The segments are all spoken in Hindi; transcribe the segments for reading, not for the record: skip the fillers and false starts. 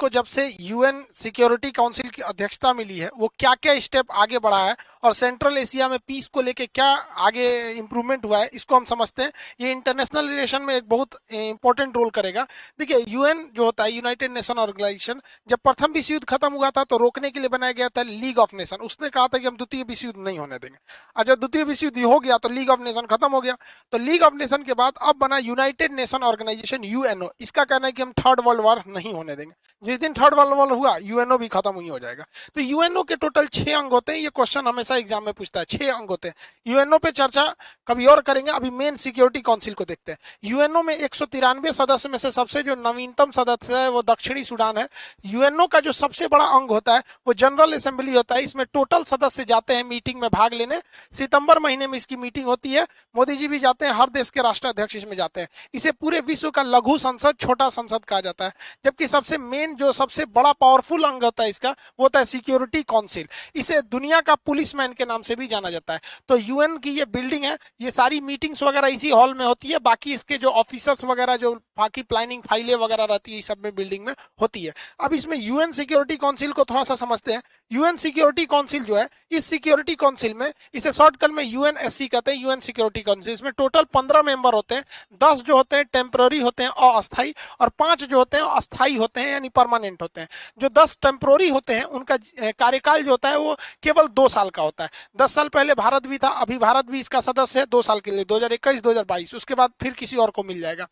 को जब से यूएन सिक्योरिटी काउंसिल की अध्यक्षता मिली है वो क्या क्या स्टेप आगे बढ़ा है और सेंट्रल एशिया में पीस को लेके क्या आगे इंप्रूवमेंट हुआ है, इसको हम समझते हैं। ये इंटरनेशनल रिलेशन में एक बहुत इंपॉर्टेंट रोल करेगा। देखिए, यूएन जो होता है, यूनाइटेड नेशन ऑर्गेनाइजेशन, जब प्रथम विश्व युद्ध खत्म हुआ था तो रोकने के लिए बनाया गया था लीग ऑफ नेशन। उसने कहा था कि हम द्वितीय विश्व युद्ध नहीं होने देंगे। और जब द्वितीय विश्व युद्ध हो गया तो लीग ऑफ नेशन खत्म हो गया। तो लीग ऑफ नेशन के बाद अब बना यूनाइटेड नेशन ऑर्गेनाइजेशन, यूएनओ। इसका कहना है कि हम थर्ड वर्ल्ड वॉर नहीं होने देंगे। जिस दिन थर्ड वर्ल्ड वॉर हुआ, यूएनओ भी खत्म ही हो जाएगा। तो यूएनओ के टोटल 6 अंग होते हैं। ये क्वेश्चन हमेशा एग्जाम में पूछता है, 6 अंग होते हैं। यूएनओ पे चर्चा कभी और करेंगे, अभी मेन सिक्योरिटी काउंसिल को देखते हैं। यूएनओ में 193 सदस्य में से सबसे जो नवीनतम सदस्य है वो दक्षिणी सूडान है। यूएनओ का जो सबसे बड़ा अंग होता है वो जनरल असेंबली होता है। इसमें टोटल सदस्य जाते हैं मीटिंग में भाग लेने। सितंबर महीने में इसकी मीटिंग होती है। मोदी जी भी जाते हैं, हर देश के राष्ट्राध्यक्ष इसमें जाते हैं। इसे पूरे विश्व का लघु संसद, छोटा संसद कहा जाता है। जबकि सबसे मेन जो सबसे बड़ा पावरफुल अंग होता है इसका, वो होता है सिक्योरिटी काउंसिल। इसे दुनिया का पुलिसमैन के नाम से भी जाना जाता है। तो यूएन की ये बिल्डिंग है, ये सारी मीटिंग्स वगैरह इसी हॉल में होती है। बाकी इसके जो ऑफिसर्स वगैरह, जो बाकी प्लानिंग फाइलें वगैरह रहती है, सब में बिल्डिंग में होती है। अब इसमें यूएन सिक्योरिटी काउंसिल को थोड़ा सा समझते हैं। यूएन सिक्योरिटी काउंसिल जो है, इस सिक्योरिटी काउंसिल में, इसे शॉर्टकट में यूएनएससी कहते हैं, यूएन सिक्योरिटी काउंसिल। इसमें टोटल 15 मेंबर होते हैं। 10 जो होते हैं टेम्पररी होते हैं, अस्थायी, और 5 जो होते हैं अस्थायी होते हैं, यानी परमानेंट होते हैं। जो 10 टेम्पररी होते हैं उनका कार्यकाल जो होता है वो केवल 2 साल का होता है। 10 साल पहले भारत भी था, अभी भारत भी इसका सदस्य है 2 साल के लिए, 2021-2022। उसके बाद फिर किसी और को मिल जाएगा।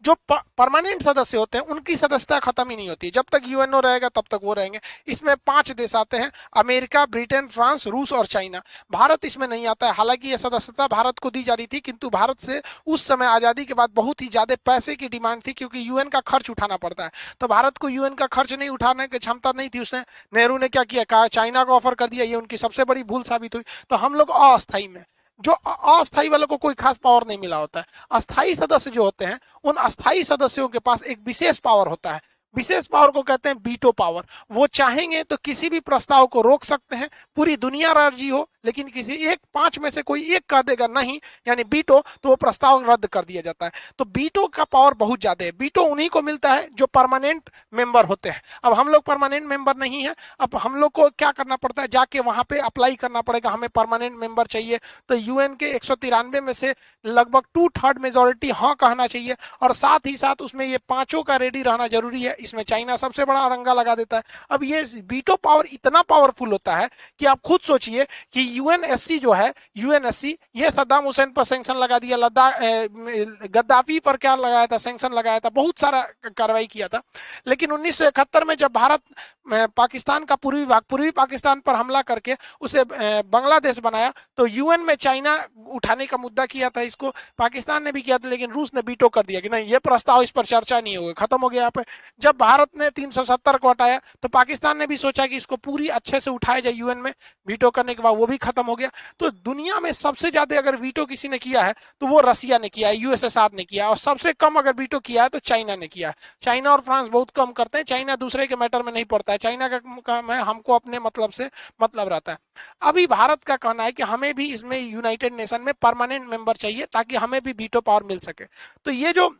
जो परमानेंट सदस्य होते हैं उनकी सदस्यता खत्म ही नहीं होती। जब तक यूएनओ रहेगा तब तक वो रहेंगे। इसमें 5 देश आते हैं, अमेरिका, ब्रिटेन, फ्रांस, रूस और चाइना। भारत इसमें नहीं आता है। हालांकि यह सदस्यता भारत को दी जा रही थी, किंतु भारत से उस समय आजादी के बाद बहुत ही ज्यादा पैसे की डिमांड थी, क्योंकि यूएन का खर्च उठाना पड़ता है। तो भारत को यूएन का खर्च नहीं उठाने की क्षमता नहीं थी। उसने, नेहरू ने क्या किया, कहा चाइना को ऑफर कर दिया। ये उनकी सबसे बड़ी भूल साबित हुई। तो हम लोग अस्थायी में, जो अस्थायी वालों को कोई खास पावर नहीं मिला होता है। अस्थायी सदस्य जो होते हैं, उन अस्थायी सदस्यों के पास एक विशेष पावर होता है। विशेष पावर को कहते हैं बीटो पावर। वो चाहेंगे तो किसी भी प्रस्ताव को रोक सकते हैं, पूरी दुनिया राजी हो, लेकिन किसी एक 5 में से कोई एक कह देगा नहीं, यानी बीटो, तो वो प्रस्ताव रद्द कर दिया जाता है। तो बीटो का पावर बहुत ज्यादा है। बीटो उन्हीं को मिलता है जो परमानेंट मेंबर होते हैं। अब हम लोग परमानेंट मेंबर नहीं है। अब हम लोग को क्या करना पड़ता है, जाके वहां पे अप्लाई करना पड़ेगा, हमें परमानेंट मेंबर चाहिए। तो यूएन के 193 में से लगभग 2/3 मेजोरिटी हाँ कहना चाहिए, और साथ ही साथ उसमें ये 5 का रेडी रहना जरूरी है। इसमें चाइना सबसे बड़ा अरंगा लगा देता है। अब ये बीटो पावर इतना पावरफुल होता है कि आप खुद सोचिए कि यूएनएससी जो है, यूएनएससी, ये सद्दाम हुसैन पर सैंक्शन लगा दिया, लद्दाख, गद्दाफी पर क्या लगाया था, सैंक्शन लगाया था, बहुत सारा कार्रवाई किया था। लेकिन 1971 में जब भारत पाकिस्तान का पूर्वी पाकिस्तान पर हमला करके उसे बांग्लादेश बनाया, तो यूएन में चाइना उठाने का मुद्दा किया था। इसको पाकिस्तान ने भी किया था, लेकिन रूस ने बीटो कर दिया कि नहीं, ये प्रस्ताव, इस पर चर्चा नहीं होगी, खत्म हो गया। यहाँ पे जब भारत ने 370 को हटाया तो पाकिस्तान ने भी सोचा कि इसको पूरी अच्छे से उठाया जाए यूएन में। वीटो करने के बाद वो भी खत्म हो गया। तो दुनिया में सबसे ज्यादा अगर वीटो किसी ने किया है तो वो रसिया ने किया है, यूएसएसआर ने किया है, और सबसे कम अगर वीटो किया है तो चाइना ने किया है। चाइना और फ्रांस बहुत कम करते हैं। चाइना दूसरे के मैटर में नहीं पड़ता है। चाइना का काम है हमको अपने मतलब से मतलब रहता है। अभी भारत का कहना है कि हमें भी इसमें यूनाइटेड नेशन में परमानेंट मेंबर चाहिए, ताकि हमें भी वीटो पावर मिल सके। तो ये जो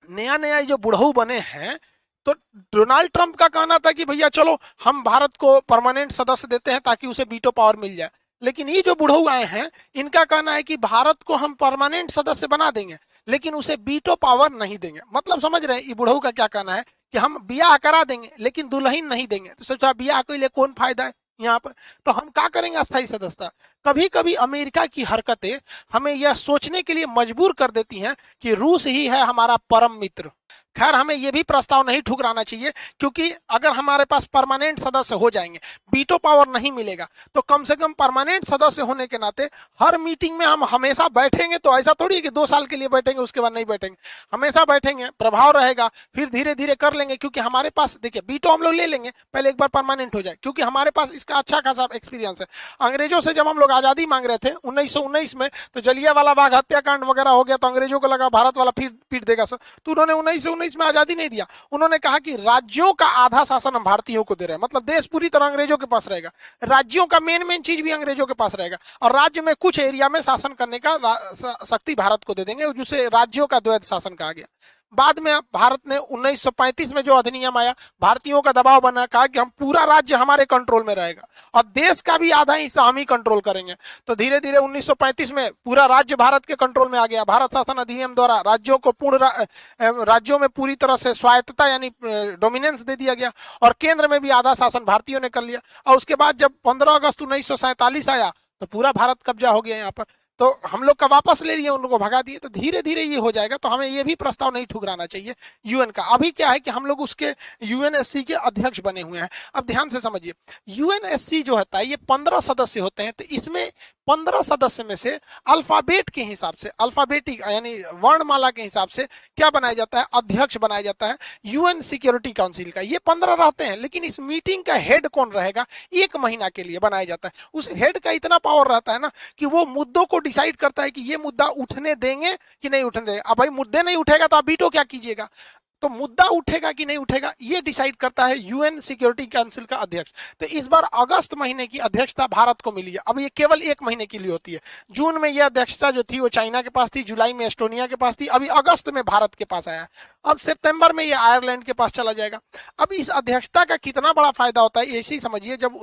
नया नया जो बुढ़ऊ बने हैं, तो डोनाल्ड ट्रंप का कहना था कि भैया चलो हम भारत को परमानेंट सदस्य देते हैं ताकि उसे वीटो पावर मिल जाए। लेकिन ये जो बुढ़ऊ आए हैं, इनका कहना है कि भारत को हम परमानेंट सदस्य बना देंगे, लेकिन उसे वीटो पावर नहीं देंगे। मतलब समझ रहे हैं ये बुढ़ऊ का क्या कहना है, कि हम ब्याह करा देंगे लेकिन दुल्हन नहीं देंगे। तो सोचा ब्याह के लिए कौन फायदा है यहाँ पर, तो हम क्या करेंगे अस्थायी सदस्यता। कभी कभी अमेरिका की हरकतें हमें यह सोचने के लिए मजबूर कर देती हैं कि रूस ही है हमारा परम मित्र। खैर, हमें यह भी प्रस्ताव नहीं ठुकराना चाहिए, क्योंकि अगर हमारे पास परमानेंट सदस्य हो जाएंगे, वीटो पावर नहीं मिलेगा, तो कम से कम परमानेंट सदस्य होने के नाते हर मीटिंग में हम हमेशा बैठेंगे। तो ऐसा थोड़ी है कि 2 साल के लिए बैठेंगे उसके बाद नहीं बैठेंगे, हमेशा बैठेंगे, प्रभाव रहेगा, फिर धीरे धीरे कर लेंगे। क्योंकि हमारे पास देखिए, वीटो हम लोग ले लेंगे पहले एक बार परमानेंट हो जाए, क्योंकि हमारे पास इसका अच्छा खासा एक्सपीरियंस है। अंग्रेजों से जब हम लोग आजादी मांग रहे थे 1919 में, तो जलियांवाला बाग हत्याकांड वगैरह हो गया, तो अंग्रेजों को लगा भारत वाला फिर पीट देगा सर, तो उन्होंने 1919 में आजादी नहीं दिया। उन्होंने कहा कि राज्यों का आधा शासन हम भारतीयों को दे रहे हैं, मतलब देश पूरी तरह अंग्रेजों के पास रहेगा, राज्यों का मेन चीज भी अंग्रेजों के पास रहेगा, और राज्य में कुछ एरिया में शासन करने का शक्ति भारत को दे देंगे, जिसे राज्यों का द्वैध शासन कहा गया। बाद में भारत ने 1935 में जो अधिनियम आया, भारतीयों का दबाव बना, कहा कि हम पूरा राज्य हमारे कंट्रोल में रहेगा और देश का भी आधा हिस्सा हम ही कंट्रोल करेंगे। तो धीरे धीरे 1935 में पूरा राज्य भारत के कंट्रोल में आ गया। भारत शासन अधिनियम द्वारा राज्यों को राज्यों में पूरी तरह से स्वायत्तता यानी डोमिनेंस दे दिया गया और केंद्र में भी आधा शासन भारतीयों ने कर लिया। और उसके बाद जब 15 अगस्त 1947 आया तो पूरा भारत कब्जा हो गया यहाँ पर, तो हम लोग का वापस ले लिए, उन लोगों को भगा दिए। तो धीरे धीरे ये हो जाएगा। तो हमें ये भी प्रस्ताव नहीं ठुकराना चाहिए यूएन का। अभी क्या है कि हम लोग उसके यूएनएससी के अध्यक्ष बने हुए हैं। अब ध्यान से समझिए, यूएनएससी जो होता है ये 15 सदस्य होते हैं। तो इसमें 15 सदस्य में से अल्फाबेट के हिसाब से, अल्फाबेटिक यानी वर्णमाला के हिसाब से क्या बनाया जाता है, अध्यक्ष बनाया जाता है यूएन सिक्योरिटी काउंसिल का। ये 15 रहते हैं, लेकिन इस मीटिंग का हेड कौन रहेगा, 1 महीना के लिए बनाया जाता है। उस हेड का इतना पावर रहता है ना कि वो मुद्दों को डिसाइड करता है कि ये मुद्दा उठने देंगे कि नहीं उठने देंगे। अब भाई मुद्दे नहीं उठेगा तो आप वीटो क्या कीजिएगा, तो मुद्दा उठेगा कि नहीं उठेगा ये डिसाइड करता है यूएन सिक्योरिटी काउंसिल का अध्यक्ष। तो इस बार अगस्त महीने की अध्यक्षता भारत को मिली है। अब ये केवल 1 महीने के लिए होती है। जून में यह अध्यक्षता जो थी वो चाइना के पास थी, जुलाई में एस्टोनिया के पास थी, अभी अगस्त में भारत के पास आया। अब सितंबर में ये आयरलैंड के पास चला जाएगा। अब इस अध्यक्षता का कितना बड़ा फायदा होता है ऐसे ही समझिए। जब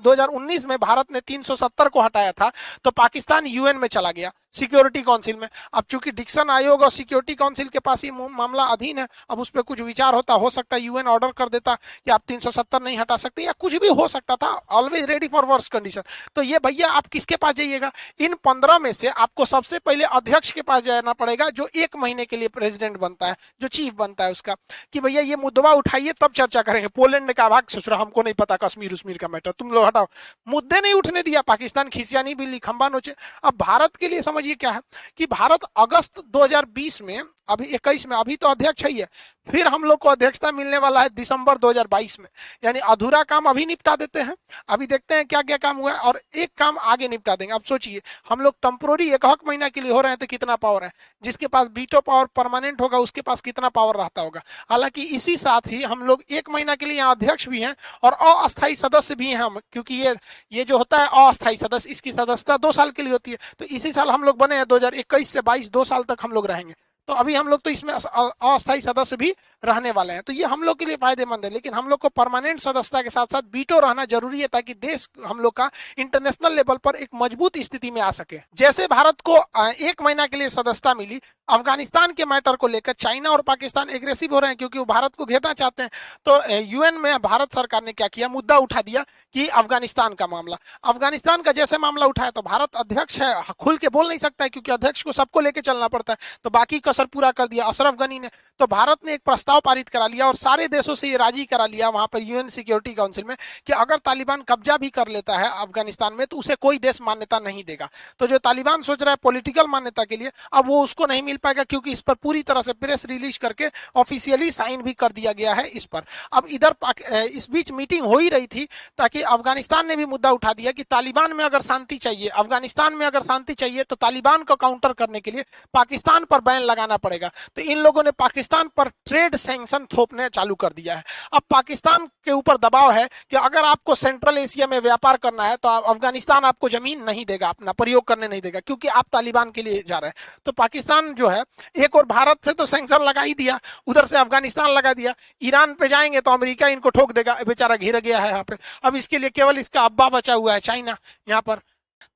2019 में भारत ने 370 को हटाया था तो पाकिस्तान यूएन में चला गया सिक्योरिटी काउंसिल में। अब चूंकि डिक्सन आयोग और सिक्योरिटी काउंसिल के पास ही मामला अधीन है, अब उस पर कुछ विचार होता, हो सकता है यूएन ऑर्डर कर देता कि आप 370 नहीं हटा सकते, या कुछ भी हो सकता था। Always ready for worst condition. तो ये भैया आप किसके पास जाइएगा, इन 15 में से आपको सबसे पहले अध्यक्ष के पास जाना पड़ेगा जो 1 महीने के लिए प्रेसिडेंट बनता है, जो चीफ बनता है उसका, कि भैया ये मुद्दा उठाइए तब चर्चा करेंगे। पोलैंड ने कहा भाग ससुरा, हमको नहीं पता कश्मीर उश्मीर का मैटर, तुम लोग हटाओ। मुद्दे नहीं उठने दिया, पाकिस्तान खिसिया नहीं, बिल्ली खंबा नोचे। अब भारत के लिए समझिए क्या है कि भारत अगस्त 2020 में, अभी 21 में, अभी तो अध्यक्ष ही है, फिर हम लोग को अध्यक्षता मिलने वाला है दिसंबर 2022 में। यानी अधूरा काम अभी निपटा देते हैं, अभी देखते हैं क्या क्या काम हुआ है और एक काम आगे निपटा देंगे। अब सोचिए हम लोग टेम्पोररी 1 महीना के लिए हो रहे हैं तो कितना पावर है, जिसके पास वीटो पावर परमानेंट होगा उसके पास कितना पावर रहता होगा। हालांकि इसी साथ ही हम लोग 1 महीना के लिए यहाँ अध्यक्ष भी हैं और अस्थायी सदस्य भी हैं हम, क्योंकि ये जो होता है अस्थायी सदस्य, इसकी सदस्यता 2 साल के लिए होती है। तो इसी साल हम लोग बने हैं 2021 से 22, 2 साल तक हम लोग रहेंगे। तो अभी हम लोग तो इसमें अस्थायी सदस्य भी रहने वाले हैं, तो ये हम लोग के लिए फायदेमंद है। लेकिन हम लोग को परमानेंट सदस्यता के साथ साथ वीटो रहना जरूरी है ताकि देश हम लोग का इंटरनेशनल लेवल पर एक मजबूत स्थिति में आ सके। जैसे भारत को 1 महीना के लिए सदस्यता मिली, अफगानिस्तान के मैटर को लेकर चाइना और पाकिस्तान एग्रेसिव हो रहे हैं क्योंकि वो भारत को घेरना चाहते हैं। तो यूएन में भारत सरकार ने क्या किया, मुद्दा उठा दिया कि अफगानिस्तान का मामला, अफगानिस्तान का जैसे मामला उठाया तो भारत अध्यक्ष है, खुल के बोल नहीं सकता है क्योंकि अध्यक्ष को सबको लेकर चलना पड़ता है, तो बाकी कसर पूरा कर दिया अशरफ गनी ने। तो भारत ने एक प्रस्ताव पारित करा लिया और सारे देशों से ये राजी करा लिया वहां पर यूएन सिक्योरिटी काउंसिल में कि अगर तालिबान कब्जा भी कर लेता है अफगानिस्तान में तो उसे कोई देश मान्यता नहीं देगा। तो जो तालिबान सोच रहा है पॉलिटिकल मान्यता के लिए, अब वो उसको नहीं मिल पाएगा क्योंकि इस पर पूरी तरह से प्रेस रिलीज करके ऑफिशियली साइन भी कर दिया गया है इस पर। अब इधर इस बीच मीटिंग हो ही रही थी ताकि अफगानिस्तान ने भी मुद्दा उठा दिया कि तालिबान में अगर शांति चाहिए, अफगानिस्तान में अगर शांति चाहिए तो तालिबान को काउंटर करने के लिए पाकिस्तान पर बैन लगाना पड़ेगा। तो इन लोगों ने पाकिस्तान पर ट्रेड सैंक्शन थोपने चालू कर दिया है। अब पाकिस्तान के ऊपर दबाव है कि अगर आपको सेंट्रल एशिया में व्यापार करना है तो अफगानिस्तान आपको जमीन नहीं देगा, अपना प्रयोग करने नहीं देगा क्योंकि आप तालिबान के लिए जा रहे हैं। तो पाकिस्तान जो है एक और भारत से तो सैंक्शन लगा ही दिया, उधर से अफगानिस्तान लगा दिया, ईरान पे जाएंगे तो अमेरिका इनको ठोक देगा, बेचारा घिर गया है यहाँ पे। अब इसके लिए केवल इसका अब्बा बचा हुआ है चाइना। यहाँ पर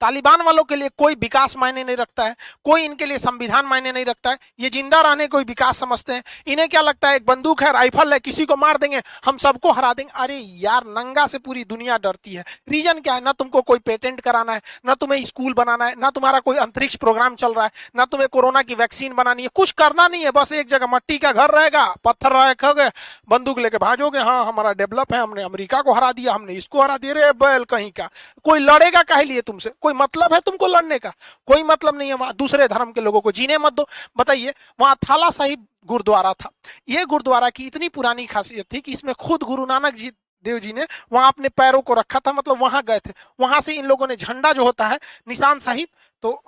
तालिबान वालों के लिए कोई विकास मायने नहीं रखता है, कोई इनके लिए संविधान मायने नहीं रखता है, ये जिंदा रहने कोई विकास समझते हैं। इन्हें क्या लगता है एक बंदूक है, राइफल है, किसी को मार देंगे हम सबको हरा देंगे। अरे यार नंगा से पूरी दुनिया डरती है। रीजन क्या है, ना तुमको कोई पेटेंट कराना है, ना तुम्हें स्कूल बनाना है, ना तुम्हारा कोई अंतरिक्ष प्रोग्राम चल रहा है, ना तुम्हें कोरोना की वैक्सीन बनानी है, कुछ करना नहीं है। बस एक जगह मट्टी का घर रहेगा, पत्थर रखोगे, बंदूक लेके भाजोगे, हाँ हमारा डेवलप है, हमने अमेरिका को हरा दिया, हमने इसको हरा दिया। रे बैल कहीं का, कोई लड़ेगा काहे लिए तुमसे, कोई मतलब है तुमको लड़ने का, कोई मतलब नहीं है। वहां दूसरे धर्म के लोगों को जीने मत दो। बताइए वहां थाला साहिब गुरुद्वारा था, ये गुरुद्वारा की इतनी पुरानी खासियत थी कि इसमें खुद गुरु नानक जी देव जी ने वहां अपने पैरों को रखा था, मतलब वहां गए थे। वहां से इन लोगों ने झंडा जो होता है निशान साहिब तो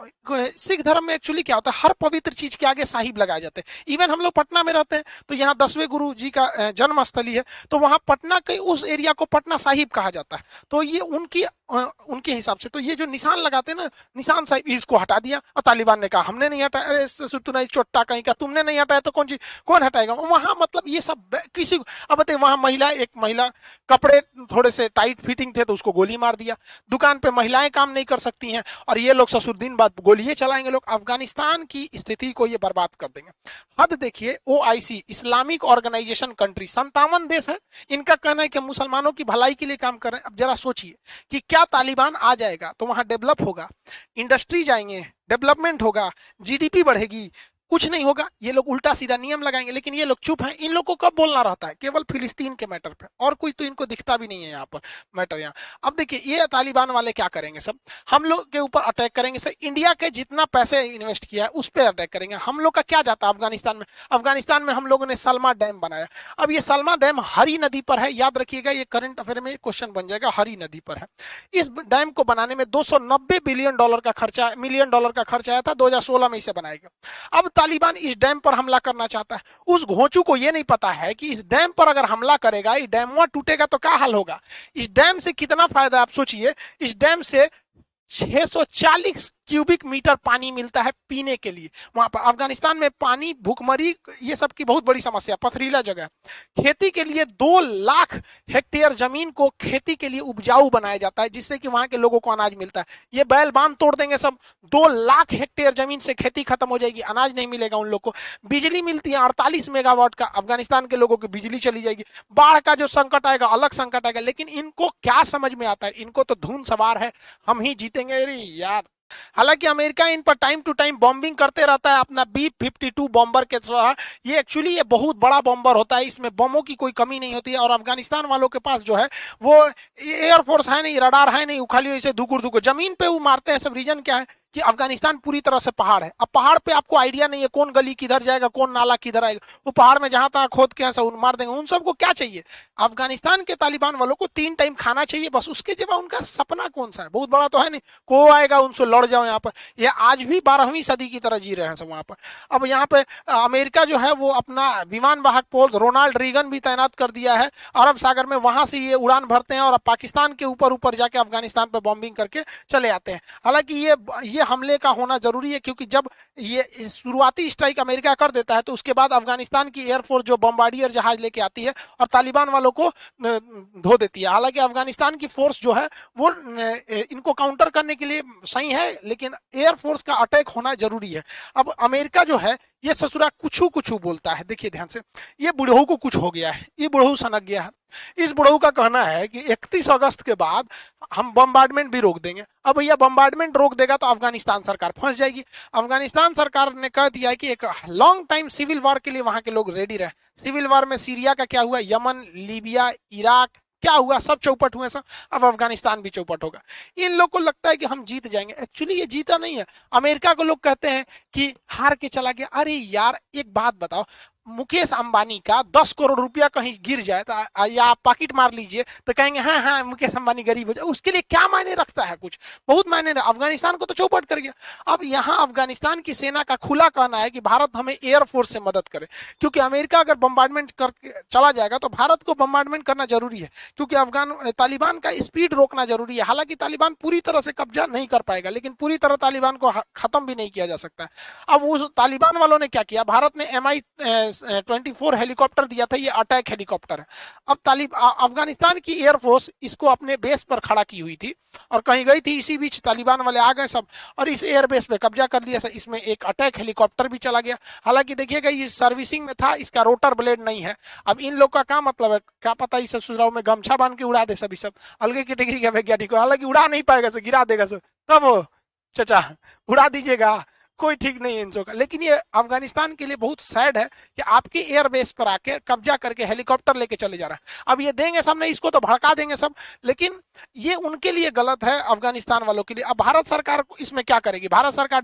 सिख धर्म में एक्चुअली क्या होता है, हर पवित्र चीज के आगे साहिब लगाए जाते हैं। इवन हम लोग पटना में रहते हैं तो यहाँ 10वें गुरु जी का जन्म स्थली है, तो वहां पटना के उस एरिया को पटना साहिब कहा जाता है। तो ये उनके हिसाब से तो ये जो निशान लगाते हैं ना, निशान साहिब, इसको हटा दिया और तालिबान ने कहा हमने नहीं हटाया। अरे तू चोट्टा कहीं का, तुमने नहीं हटाया तो कौन हटाएगा वहां। मतलब ये सब किसी को, अब बताइए वहां एक महिला कपड़े थोड़े से टाइट फिटिंग थे तो उसको गोली मार दिया। दुकान पे महिलाएं काम नहीं कर सकती हैं और ये लोग ससुर दिन बाद गोली ही चलाएंगे लोग। अफगानिस्तान की स्थिति को ये बर्बाद कर देंगे। हद देखिए, OIC इस्लामिक ऑर्गेनाइजेशन कंट्री 57 देश है, इनका कहना है कि मुसलमानों की भलाई के लिए काम कर रहे हैं। अब जरा सोचिए कि क्या तालिबान आ जाएगा तो वहां डेवलप होगा, इंडस्ट्री जाएंगे, डेवलपमेंट होगा, GDP बढ़ेगी? कुछ नहीं होगा। ये लोग उल्टा सीधा नियम लगाएंगे, लेकिन ये लोग चुप हैं। इन लोग को कब बोलना रहता है? केवल फिलिस्तीन के मैटर पे, और कोई तो इनको दिखता भी नहीं है यहाँ पर मैटर यहाँ। अब देखिए ये तालिबान वाले क्या करेंगे, सब हम लोग के ऊपर अटैक करेंगे। सर इंडिया के जितना पैसे इन्वेस्ट किया है उस पर अटैक करेंगे। हम लोग का क्या जाता है अफगानिस्तान में? अफगानिस्तान में हम लोगों ने सलमा डैम बनाया। अब ये सलमा डैम हरी नदी पर है, याद रखिएगा, ये करंट अफेयर में क्वेश्चन बन जाएगा, हरी नदी पर है। इस डैम को बनाने में 290 बिलियन डॉलर का खर्चा, मिलियन डॉलर का खर्चा आया था, 2016 में इसे बनाया गया। अब तालिबान इस डैम पर हमला करना चाहता है। उस घोंचू को यह नहीं पता है कि इस डैम पर अगर हमला करेगा, इस डैम टूटेगा तो क्या हाल होगा। इस डैम से कितना फायदा आप सोचिए। इस डैम से 640 क्यूबिक मीटर पानी मिलता है पीने के लिए। वहां पर अफगानिस्तान में पानी, भूखमरी, ये सब की बहुत बड़ी समस्या, पथरीला जगह। खेती के लिए 2 लाख हेक्टेयर जमीन को खेती के लिए उपजाऊ बनाया जाता है, जिससे कि वहां के लोगों को अनाज मिलता है। ये बैल बांध तोड़ देंगे सब, 2 लाख हेक्टेयर जमीन से खेती खत्म हो जाएगी, अनाज नहीं मिलेगा उन लोग को। बिजली मिलती है 48 मेगावाट का, अफगानिस्तान के लोगों की बिजली चली जाएगी। बाढ़ का जो संकट आएगा, अलग संकट आएगा। लेकिन इनको क्या समझ में आता है? इनको तो धुन सवार है, हम ही जीतेंगे। अरे यार, हालांकि अमेरिका इन पर टाइम टू टाइम बॉम्बिंग करते रहता है अपना B-52 बॉम्बर के द्वारा। ये एक्चुअली ये बहुत बड़ा बॉम्बर होता है, इसमें बमों की कोई कमी नहीं होती है। और अफगानिस्तान वालों के पास जो है वो एयरफोर्स है नहीं, रडार है नहीं, खाली ऐसे धुकुर धुकुर जमीन पे वो मारते हैं सब। रीजन क्या है कि अफगानिस्तान पूरी तरह से पहाड़ है। अब पहाड़ पे आपको आइडिया नहीं है कौन गली किधर जाएगा, कौन नाला किधर आएगा। वो पहाड़ में जहां तक खोद के ऐसा मार देंगे। उन सबको क्या चाहिए? अफगानिस्तान के तालिबान वालों को 3 टाइम खाना चाहिए बस। उसके जगह उनका सपना कौन सा है? बहुत बड़ा तो है नहीं, को आएगा उनसे लड़ जाओ यहाँ पर। ये आज भी 12वीं सदी की तरह जी रहे हैं सब वहां पर। अब यहाँ पे अमेरिका जो है वो अपना विमान वाहक पोत रोनाल्ड रीगन भी तैनात कर दिया है अरब सागर में। वहां से ये उड़ान भरते हैं और पाकिस्तान के ऊपर ऊपर जाके अफगानिस्तान पर बॉम्बिंग करके चले आते हैं। हालांकि ये हमले का होना जरूरी है, क्योंकि जब ये शुरुआती स्ट्राइक अमेरिका कर देता है तो उसके बाद अफगानिस्तान की एयरफोर्स जो बम्बार्डियर जहाज लेके आती है और तालिबान वालों को धो देती है। हालांकि अफगानिस्तान की फोर्स जो है वो इनको काउंटर करने के लिए सही है, लेकिन एयरफोर्स का अटैक होना जरूरी है। अब अमेरिका जो है ये ससुरा कुछ बोलता है। देखिए ध्यान से, ये बुढ़ऊ को कुछ हो गया है, ये बुढ़ऊ सनक गया है। इस बुढ़ऊ का कहना है कि 31 अगस्त के बाद हम बम्बार्डमेंट भी रोक देंगे। अब भैया बम्बार्डमेंट रोक देगा तो अफगानिस्तान सरकार फंस जाएगी। अफगानिस्तान सरकार ने कह दिया है कि एक लॉन्ग टाइम सिविल वॉर के लिए वहां के लोग रेडी रहे। सिविल वॉर में सीरिया का क्या हुआ, यमन, लीबिया, इराक क्या हुआ, सब चौपट हुए सब। अब अफगानिस्तान भी चौपट होगा। इन लोग को लगता है कि हम जीत जाएंगे, एक्चुअली ये जीता नहीं है। अमेरिका को लोग कहते हैं कि हार के चला गया। अरे यार एक बात बताओ, मुकेश अंबानी का 10 करोड़ रुपया कहीं गिर जाए तो या आप पॉकेट मार लीजिए तो कहेंगे हाँ हाँ मुकेश अंबानी गरीब हो जाए। उसके लिए क्या मायने रखता है? कुछ बहुत मायने। अफगानिस्तान को तो चौपट कर गया। अब यहाँ अफगानिस्तान की सेना का खुला कहना है कि भारत हमें एयरफोर्स से मदद करे, क्योंकि अमेरिका अगर बम्बार्डमेंट करके चला जाएगा तो भारत को बम्बार्डमेंट करना जरूरी है, क्योंकि तालिबान का स्पीड रोकना जरूरी है। हालांकि तालिबान पूरी तरह से कब्जा नहीं कर पाएगा, लेकिन पूरी तरह तालिबान को खत्म भी नहीं किया जा सकता है। अब उस तालिबान वालों ने क्या किया, भारत ने MI-24 हेलीकॉप्टर दिया था, ये अटैक हेलीकॉप्टर है। अब अफगानिस्तान की एयरफोर्स इसको अपने बेस पर खड़ा की हुई थी और कहीं गई थी। इसी बीच तालिबान वाले आ गए सब और इस एयरबेस पे कब्जा कर लिया। इसमें एक अटैक हेलीकॉप्टर भी चला गया। हालांकि देखिएगा ये सर्विसिंग में था, इसका रोटर ब्लेड नहीं है। अब इन लोग का क्या मतलब है, क्या पता इस सुझाव में गमछा बांध के उड़ा दे सभी सब अलग कैटेगरी का वैज्ञानिक। हालांकि उड़ा नहीं पाएगा सर, गिरा देगा सर। तब चचा उड़ा दीजिएगा, कोई ठीक नहीं है इन का। लेकिन ये अफगानिस्तान के लिए बहुत सैड है कि आपके एयरबेस पर आके कब्जा करके हेलीकॉप्टर लेके चले जा रहा है। अब ये देंगे सब, नहीं इसको तो भड़का देंगे सब, लेकिन ये उनके लिए गलत है, अफगानिस्तान वालों के लिए। अब भारत सरकार इसमें क्या करेगी? भारत सरकार